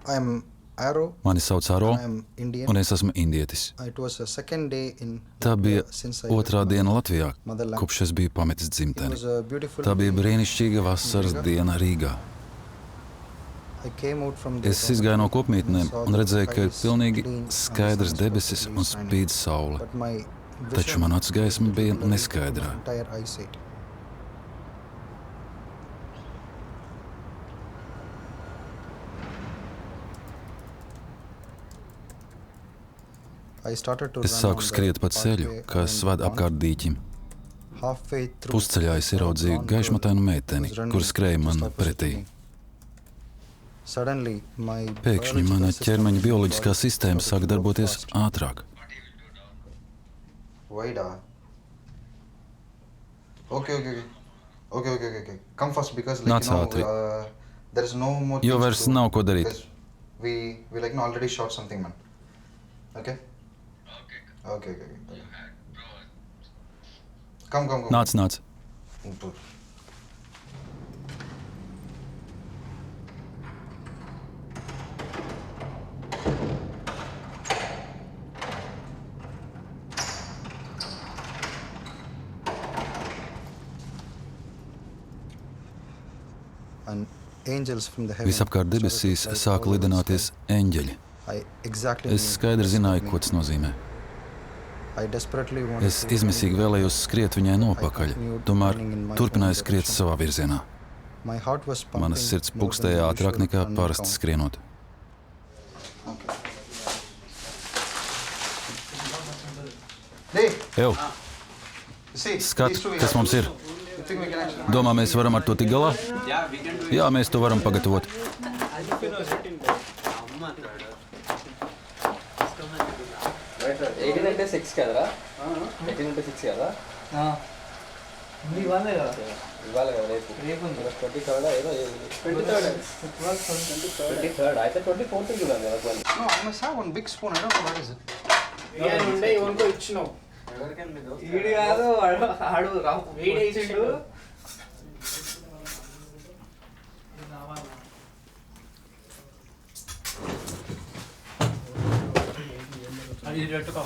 I'm Arrow. Mani sauc Aro, I'm Indian. un es esmu indietis. It was a second day in Tā bija since I otrā left my diena Latvijā, motherland. kopš es biju pametis It dzimteni. was a beautiful Tā bija day. brīnišķīga vasaras diena Rīgā. I came out from the Es izgāju no kopmītnēm saw un the redzēju, ka ir skies pilnīgi clean and skaidrs sun debesis was un shining. spīd saule. But my Taču vision man acu gaisma bija blurry neskaidrā. from entire eyesight. I started to Es run sāku on the skriet pa ceļu, pathway kas around ved the pond. apkārt dīķim. Halfway through, Pusceļā es I saw a ieraudzīju blonde gaišmatainu girl meiteni, was running kur skrēja man just opposite pretī. me. Suddenly, my Pēkšņi biological mana system ķermeņa in my bioloģiskā body sistēma started sāka to work darboties fast. ātrāk. Why da? Okay. Come fast because like Nāc ātri. there is no more Jo things vairs to do nav ko darīt. because we like already shot something, man. Okay. Okay. Come. Nāc. And angels from the heaven Visapkārt debesīs started to fly sāka all over the lidināties sky. eņģeļi. I exactly Es knew skaidri this zināju, was ko me. tas nozīmē. I desperately wanted Es to izmisīgi run away. vēlējos skriet viņai nopakaļ, tomēr turpināju skriet savā virzienā. My heart was pumping Manas sirds more than pukstēja the ātrāk usual nekā running parasti count. skrienot. Hey, Ew, see, skat, these two we kas have. mums ir? You think we can actually... Domā, mēs varam ar to tikt galā? Jā, mēs to varam pagatavot. 18 అంటే 6 కదరా 18 అంటే 6 కదా ఇవ్వాలి కదా రేపు ఉంది 23rd ఏదో 23rd అయితే 24th చూడాలి కదా No, I must have one big spoon. I don't know what is it. ఉండే ఎవరికో ఇచ్చినావు వీడి కాదు ఆడు వీడే ఇచ్చిండు అది పెట్టుకో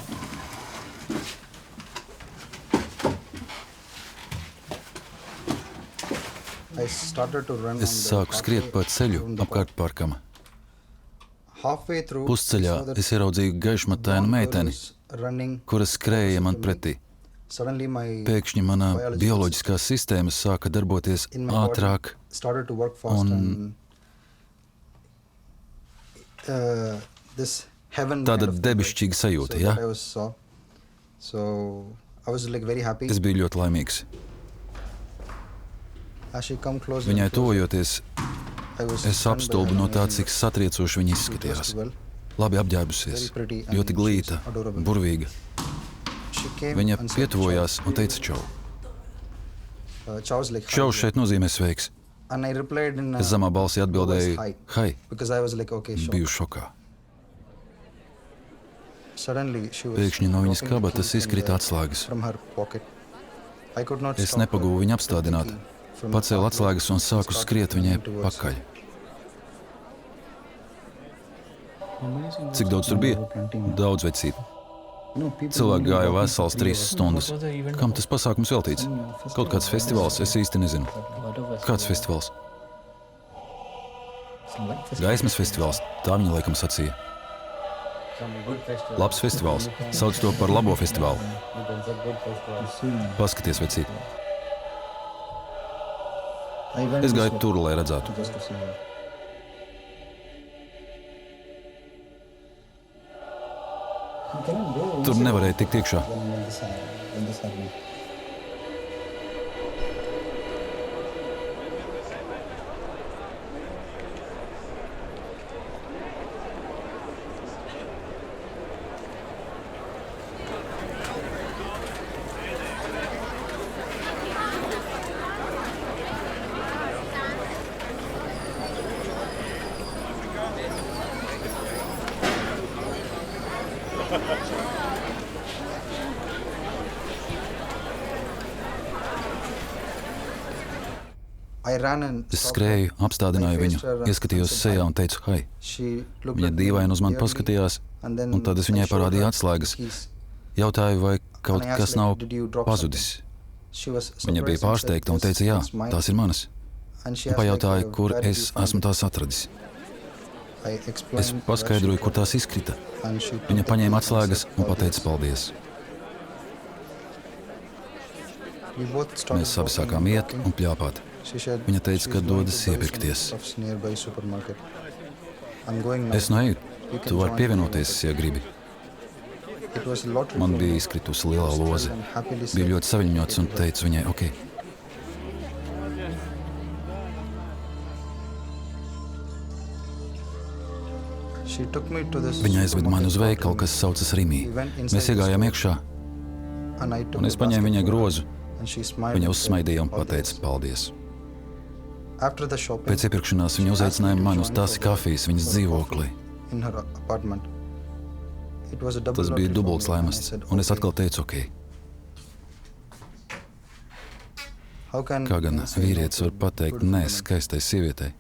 I started to run Es on the sāku skriet pa ceļu around the apkārt park. parkam. Halfway through, Pusceļā I saw that es ieraudzīju gaišmatainu blonde girl meiteni, was running. kura skrēja man pretī. Suddenly my Pēkšņi manā bioloģiskā sistēma sāka darboties in my body ātrāk. started to work fast Un- and this heaven Tāda kind of thing, debesšķīga right? sajūta, So ja? that I saw. So I was like very happy. Es biju ļoti laimīgs. As she come closer, Viņai and closer, tuvojoties, I was es stunned by apstulbu her no tā, amazing cik satriecoši viņa dressed izskatījās. well. Labi apģērbusies, Very pretty and ļoti glīta, she's adorable. burvīga. She came Viņa and said, pietuvojās un teica čau. Chow was like, Čau "Hi." šeit nozīmē sveiks. And I replied in Es zemā balsī atbildēju, hi. hai, Because I was like, okay, sure. biju šokā. Suddenly she was Pēkšņi no viņas dropping the kabatas key izkrita atslēgas. from her pocket. I could not Es stop her nepagūvu viņu to take the apstādināt. key from Pacēlu her atslēgas un pocket and sāku started skriet viņai running towards her. pakaļ. Cik daudz tur bija? Daudz vecīt. Cilvēki gāja veselas 3 stundas. Kam tas pasākums veltīts? Kaut kāds festivāls, es īsti nezinu. Kāds festivāls? Gaismas festivāls, tā viņa laikam sacīja. Labs festivāls, sauc to par labo festivālu. Paskaties, vecīt. Es gāju tur, lai redzētu. Just to see her. You cannot go Tur nevarēja tikt iekšā. Es skrēju, apstādināju viņu, ieskatījos sejā un teicu, hai. Viņa dīvaini uz mani paskatījās, un tad es viņai parādīju atslēgas. Jautāju, vai kaut kas nav pazudis. Viņa bija pārsteigta un teica, jā, tās ir manas. Un pajautāja, kur es esmu tās atradis. Es paskaidroju, kur tās izkrita. Viņa paņēma atslēgas un pateica paldies. Mēs abi sākām iet un pļāpāt. Viņa teica, ka dodas iepirkties. Es neju, tu vari pievienoties, ja gribi. Man bija izkritusi lielā loze. Biju ļoti saviņots un teicu viņai, ok. Viņa aizveda mani uz veikalu, kas saucas Rimī. Mēs iegājām iekšā, un es paņēmu viņai grozu. Viņa uzsmaidīja un pateica paldies. Pēc iepirkšanās viņa uzaicināja mani uz tasi kafijas viņas dzīvoklī. Tas bija dubults laimests, un es atkal teicu, ok. Kā gan vīrietis var pateikt nē skaistai sievietei?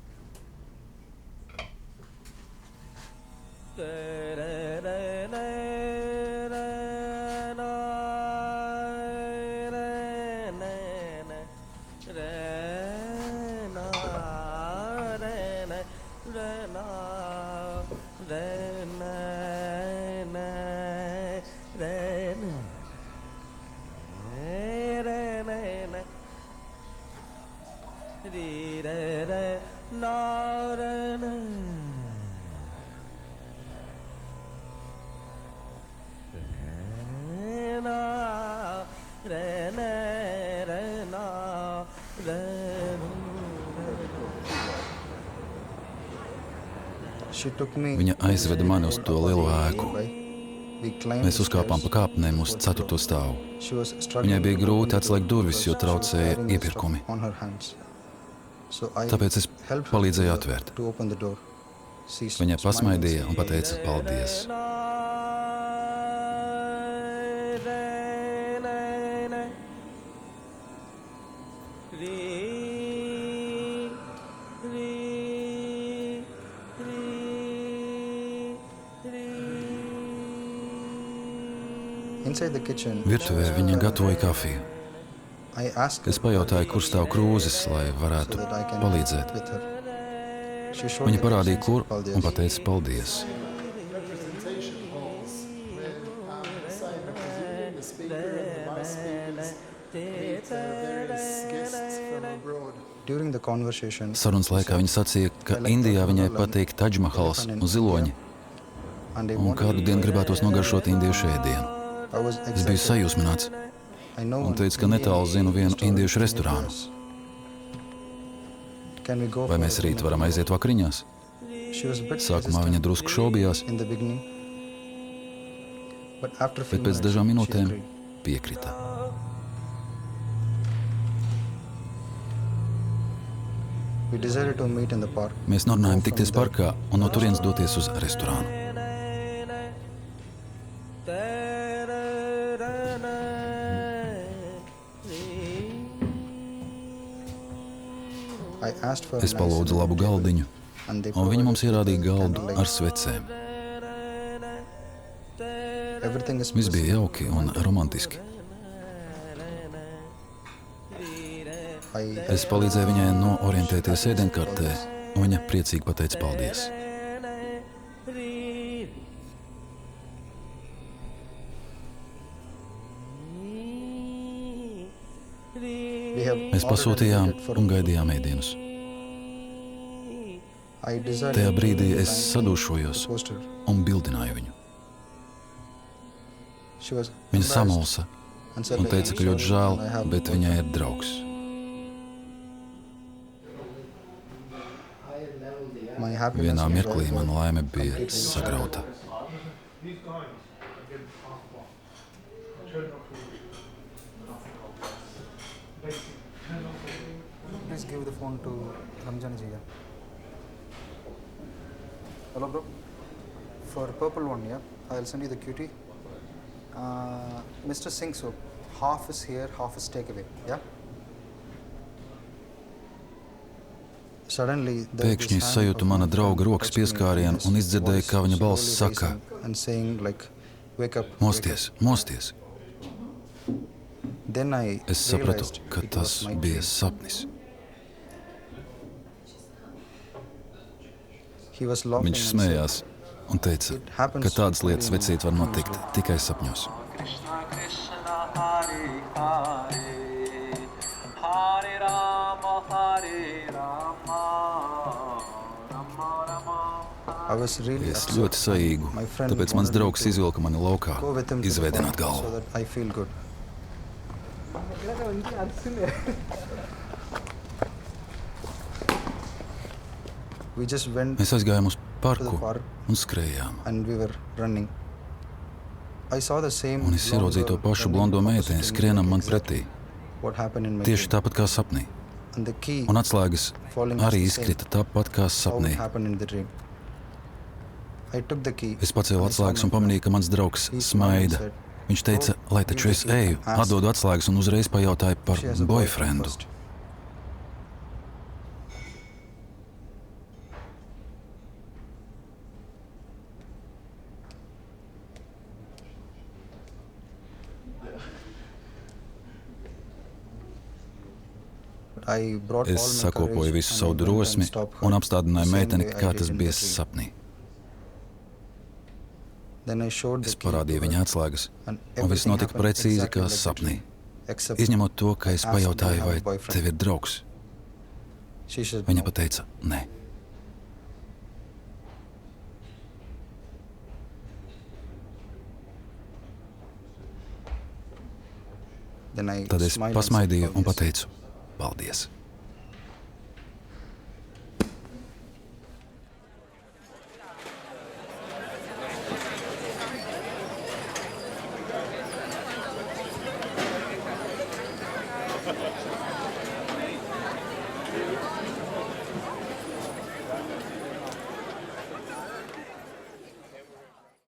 Viņa aizveda mani uz to lielo ēku. Mēs uzkāpām pa kāpnēm uz 4. stāvu. Viņai bija grūti atslēgt durvis, jo traucēja iepirkumi. Tāpēc es palīdzēju atvērt. Viņa pasmaidīja un pateica paldies. Virtuvē viņa gatavoja kafiju. Es pajautāju, kur stāv krūzes, lai varētu palīdzēt. Viņa parādīja, kur, un pateica paldies. Sarunas laikā viņa sacīja, ka Indijā viņai patīk Tadžmahals un ziloņi, un kādu dienu gribētos nogaršot indiešu ēdienu. Es biju sajūsmināts un teicu, ka netālu zinu vienu indiešu restorānu. Vai mēs rīt varam aiziet vakariņās? Sākumā viņa drusku šaubījās, bet pēc dažām minūtēm piekrita. Mēs norunājām tikties parkā un no turienes doties uz restorānu. Es palūdzu labu galdiņu, un viņi mums ierādīja galdu ar svecēm. Viss bija jauki un romantiski. Es palīdzēju viņai noorientēties ēdienkartē, un viņa priecīgi pateica paldies. Mēs pasūtījām un gaidījām ēdienus. Tajā brīdī es sadūšojos un bildināju viņu. Viņa samulsa un teica, ka ļoti žēl, bet viņai ir draugs. Vienā mirklī mana laime bija sagrauta. Please give the phone to Ramjan ji. Hello, bro. For purple one, yeah, I'll send you the QT. Mr. Singh soap, half is here, half is takeaway. Yeah. Suddenly, Pēkšņi es sajūtu mana drauga rokas pieskārienu un izdzirdēju, kā viņa balss saka: Mosties, mosties! Es sapratu, ka tas bija sapnis. Viņš smējās un teica, ka tādas lietas vecīt var notikt tikai sapņos. Es ļoti saīgu, tāpēc mans draugs izvilka mani laukā, izveidināt galvu. Mēs aizgājām uz parku un skrējām. Un es ieraudzīju to pašu blondo meiteni skrienam man pretī. Tieši tāpat kā sapnī. Un atslēgas arī izkrita tāpat kā sapnī. Es pacēlu atslēgas un pamanīju, ka mans draugs smaida. Viņš teica, lai taču es eju, atdodu atslēgas un uzreiz pajautāju par boyfriendu. Es sakopoju visu savu drosmi un apstādināju meiteni, kā tas bija sapnī. Es parādīju viņa atslēgas, un viss notika precīzi kā sapnī. Izņemot to, ka es pajautāju, vai tev ir draugs. Viņa pateica, nē. Tad es pasmaidīju un pateicu, paldies.